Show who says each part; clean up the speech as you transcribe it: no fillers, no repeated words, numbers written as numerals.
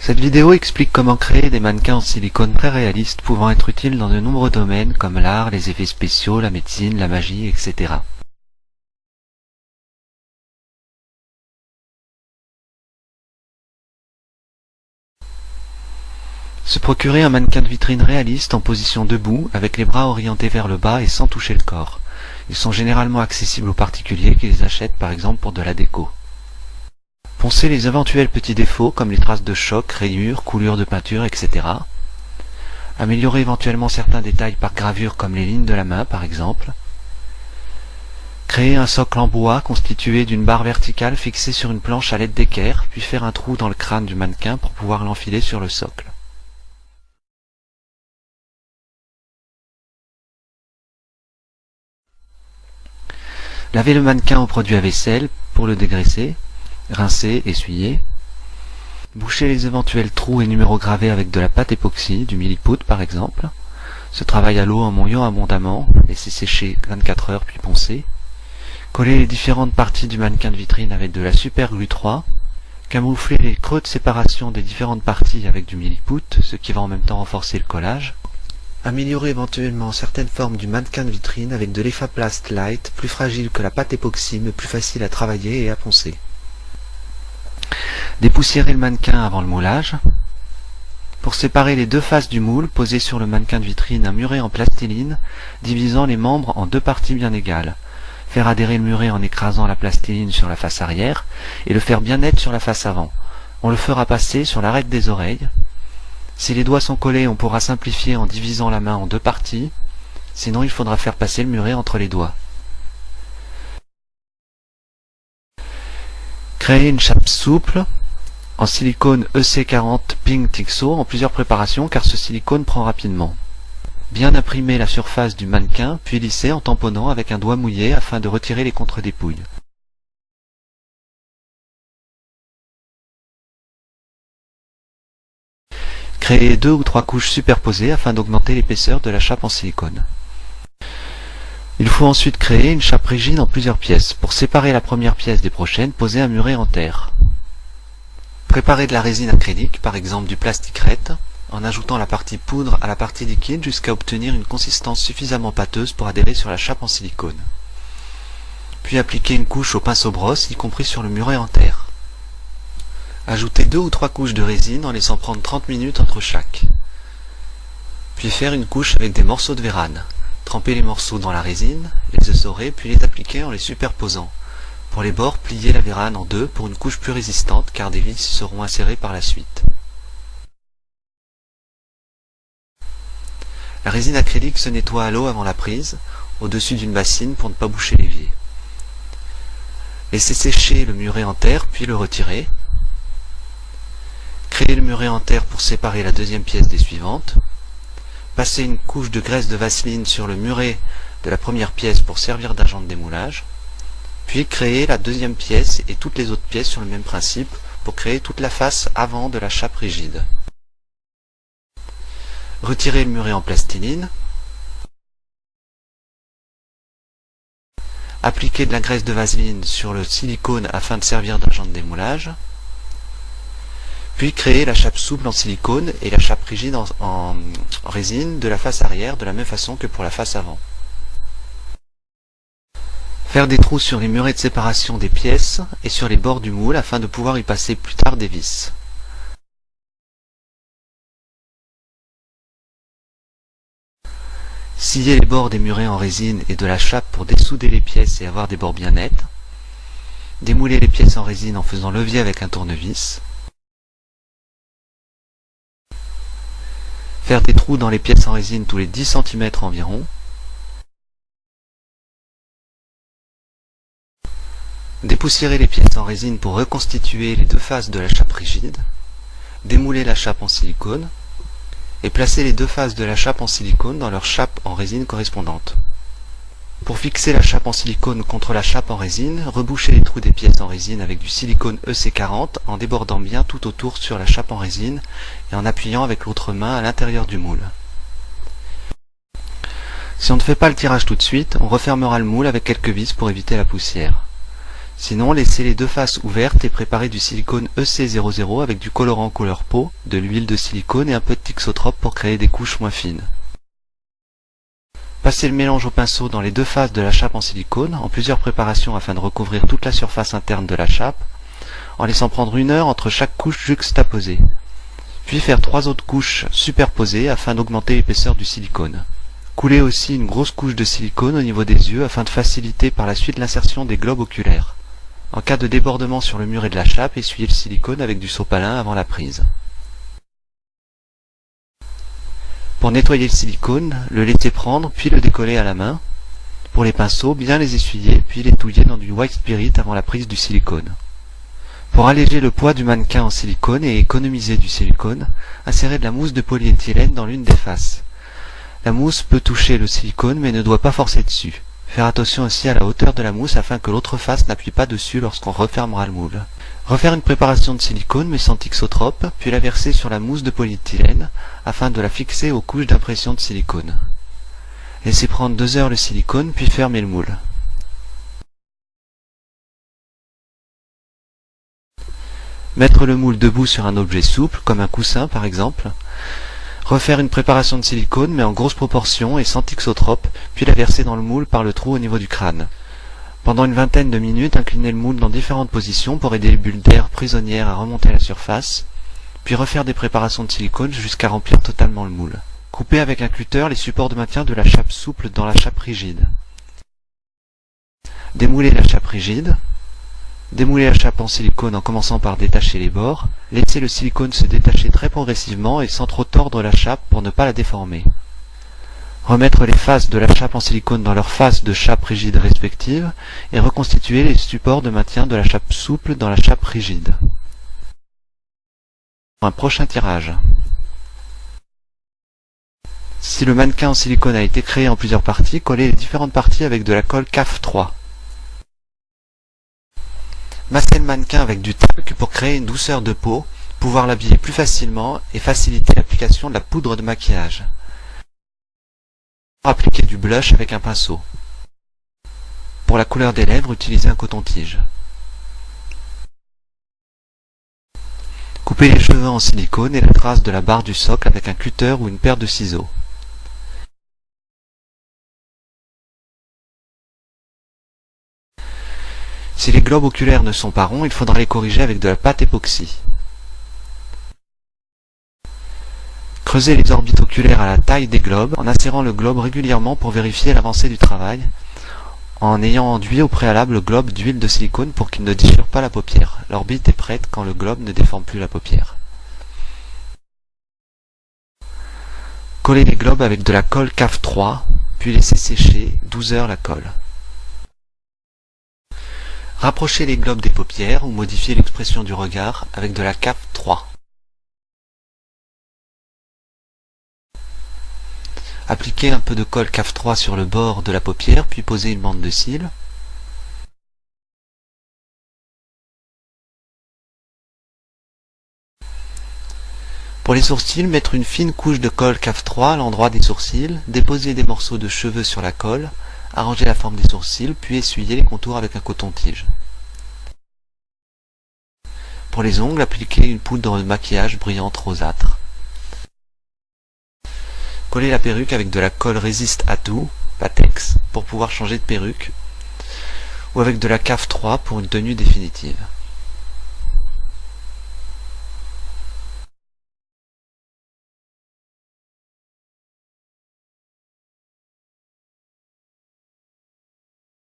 Speaker 1: Cette vidéo explique comment créer des mannequins en silicone très réalistes pouvant être utiles dans de nombreux domaines comme l'art, les effets spéciaux, la médecine, la magie, etc. Se procurer un mannequin de vitrine réaliste en position debout, avec les bras orientés vers le bas et sans toucher le corps. Ils sont généralement accessibles aux particuliers qui les achètent par exemple pour de la déco. Poncer les éventuels petits défauts comme les traces de choc, rayures, coulures de peinture, etc. Améliorer éventuellement certains détails par gravure comme les lignes de la main par exemple. Créer un socle en bois constitué d'une barre verticale fixée sur une planche à l'aide d'équerre, puis faire un trou dans le crâne du mannequin pour pouvoir l'enfiler sur le socle. Laver le mannequin au produit à vaisselle pour le dégraisser, rincer, essuyer. Boucher les éventuels trous et numéros gravés avec de la pâte époxy, du milliput par exemple. Ce travail à l'eau en mouillant abondamment, laisser sécher 24 heures puis poncer. Coller les différentes parties du mannequin de vitrine avec de la super glue 3. Camoufler les creux de séparation des différentes parties avec du milliput, ce qui va en même temps renforcer le collage. Améliorer éventuellement certaines formes du mannequin de vitrine avec de l'Effaplast Light, plus fragile que la pâte époxy mais plus facile à travailler et à poncer. Dépoussiérer le mannequin avant le moulage. Pour séparer les deux faces du moule, poser sur le mannequin de vitrine un muret en plastiline, divisant les membres en deux parties bien égales. Faire adhérer le muret en écrasant la plastiline sur la face arrière et le faire bien net sur la face avant. On le fera passer sur l'arête des oreilles. Si les doigts sont collés, on pourra simplifier en divisant la main en deux parties, sinon il faudra faire passer le muret entre les doigts. Créer une chape souple en silicone EC40 Ping Tixo en plusieurs préparations car ce silicone prend rapidement. Bien imprimer la surface du mannequin, puis lisser en tamponnant avec un doigt mouillé afin de retirer les contre-dépouilles. Créer 2 ou 3 couches superposées afin d'augmenter l'épaisseur de la chape en silicone. Il faut ensuite créer une chape rigide en plusieurs pièces. Pour séparer la première pièce des prochaines, poser un muret en terre. Préparer de la résine acrylique, par exemple du plasticrete, en ajoutant la partie poudre à la partie liquide jusqu'à obtenir une consistance suffisamment pâteuse pour adhérer sur la chape en silicone. Puis appliquer une couche au pinceau-brosse, y compris sur le muret en terre. Ajouter 2 ou 3 couches de résine en laissant prendre 30 minutes entre chaque. Puis faire une couche avec des morceaux de vérane. Tremper les morceaux dans la résine, les essorer, puis les appliquer en les superposant. Pour les bords, plier la vérane en deux pour une couche plus résistante car des vis seront insérées par la suite. La résine acrylique se nettoie à l'eau avant la prise, au-dessus d'une bassine pour ne pas boucher l'évier. Laisser sécher le muret en terre, puis le retirer. Créer le muret en terre pour séparer la deuxième pièce des suivantes. Passer une couche de graisse de vaseline sur le muret de la première pièce pour servir d'agent de démoulage. Puis créer la deuxième pièce et toutes les autres pièces sur le même principe pour créer toute la face avant de la chape rigide. Retirer le muret en plastiline. Appliquer de la graisse de vaseline sur le silicone afin de servir d'agent de démoulage. Puis créer la chape souple en silicone et la chape rigide en résine de la face arrière de la même façon que pour la face avant. Faire des trous sur les murets de séparation des pièces et sur les bords du moule afin de pouvoir y passer plus tard des vis. Scier les bords des murets en résine et de la chape pour dessouder les pièces et avoir des bords bien nets. Démouler les pièces en résine en faisant levier avec un tournevis. Faire des trous dans les pièces en résine tous les 10 cm environ. Dépoussiérer les pièces en résine pour reconstituer les deux faces de la chape rigide. Démouler la chape en silicone. Et placer les deux faces de la chape en silicone dans leur chape en résine correspondante. Pour fixer la chape en silicone contre la chape en résine, reboucher les trous des pièces en résine avec du silicone EC40 en débordant bien tout autour sur la chape en résine et en appuyant avec l'autre main à l'intérieur du moule. Si on ne fait pas le tirage tout de suite, on refermera le moule avec quelques vis pour éviter la poussière. Sinon, laissez les deux faces ouvertes et préparez du silicone EC00 avec du colorant couleur peau, de l'huile de silicone et un peu de thixotrope pour créer des couches moins fines. Passez le mélange au pinceau dans les deux faces de la chape en silicone, en plusieurs préparations afin de recouvrir toute la surface interne de la chape, en laissant prendre 1 heure entre chaque couche juxtaposée. Puis faire 3 autres couches superposées afin d'augmenter l'épaisseur du silicone. Coulez aussi une grosse couche de silicone au niveau des yeux afin de faciliter par la suite l'insertion des globes oculaires. En cas de débordement sur le muret de la chape, essuyez le silicone avec du sopalin avant la prise. Pour nettoyer le silicone, le laissez prendre puis le décoller à la main. Pour les pinceaux, bien les essuyer puis les touiller dans du white spirit avant la prise du silicone. Pour alléger le poids du mannequin en silicone et économiser du silicone, insérez de la mousse de polyéthylène dans l'une des faces. La mousse peut toucher le silicone mais ne doit pas forcer dessus. Faire attention aussi à la hauteur de la mousse afin que l'autre face n'appuie pas dessus lorsqu'on refermera le moule. Refaire une préparation de silicone mais sans thixotrope, puis la verser sur la mousse de polyéthylène afin de la fixer aux couches d'impression de silicone. Laissez prendre 2 heures le silicone puis fermez le moule. Mettre le moule debout sur un objet souple, comme un coussin par exemple. Refaire une préparation de silicone mais en grosse proportion et sans thixotrope, puis la verser dans le moule par le trou au niveau du crâne. Pendant une vingtaine de minutes, inclinez le moule dans différentes positions pour aider les bulles d'air prisonnières à remonter à la surface, puis refaire des préparations de silicone jusqu'à remplir totalement le moule. Coupez avec un cutter les supports de maintien de la chape souple dans la chape rigide. Démoulez la chape rigide. Démoulez la chape en silicone en commençant par détacher les bords. Laissez le silicone se détacher très progressivement et sans trop tordre la chape pour ne pas la déformer. Remettre les faces de la chape en silicone dans leurs faces de chape rigide respectives et reconstituer les supports de maintien de la chape souple dans la chape rigide. Un prochain tirage. Si le mannequin en silicone a été créé en plusieurs parties, collez les différentes parties avec de la colle CAF 3. Massez le mannequin avec du talc pour créer une douceur de peau, pouvoir l'habiller plus facilement et faciliter l'application de la poudre de maquillage. Appliquez du blush avec un pinceau. Pour la couleur des lèvres, utilisez un coton-tige. Coupez les cheveux en silicone et la trace de la barre du socle avec un cutter ou une paire de ciseaux. Si les globes oculaires ne sont pas ronds, il faudra les corriger avec de la pâte époxy. Creusez les orbites oculaires à la taille des globes en insérant le globe régulièrement pour vérifier l'avancée du travail, en ayant enduit au préalable le globe d'huile de silicone pour qu'il ne déchire pas la paupière. L'orbite est prête quand le globe ne déforme plus la paupière. Collez les globes avec de la colle CAF 3, puis laissez sécher 12 heures la colle. Rapprochez les globes des paupières ou modifiez l'expression du regard avec de la CAF 3. Appliquez un peu de colle CAF 3 sur le bord de la paupière, puis posez une bande de cils. Pour les sourcils, mettre une fine couche de colle CAF 3 à l'endroit des sourcils, déposer des morceaux de cheveux sur la colle, arranger la forme des sourcils, puis essuyer les contours avec un coton-tige. Pour les ongles, appliquez une poudre de maquillage brillante rosâtre. Collez la perruque avec de la colle résiste à tout, latex, pour pouvoir changer de perruque, ou avec de la CAF 3 pour une tenue définitive.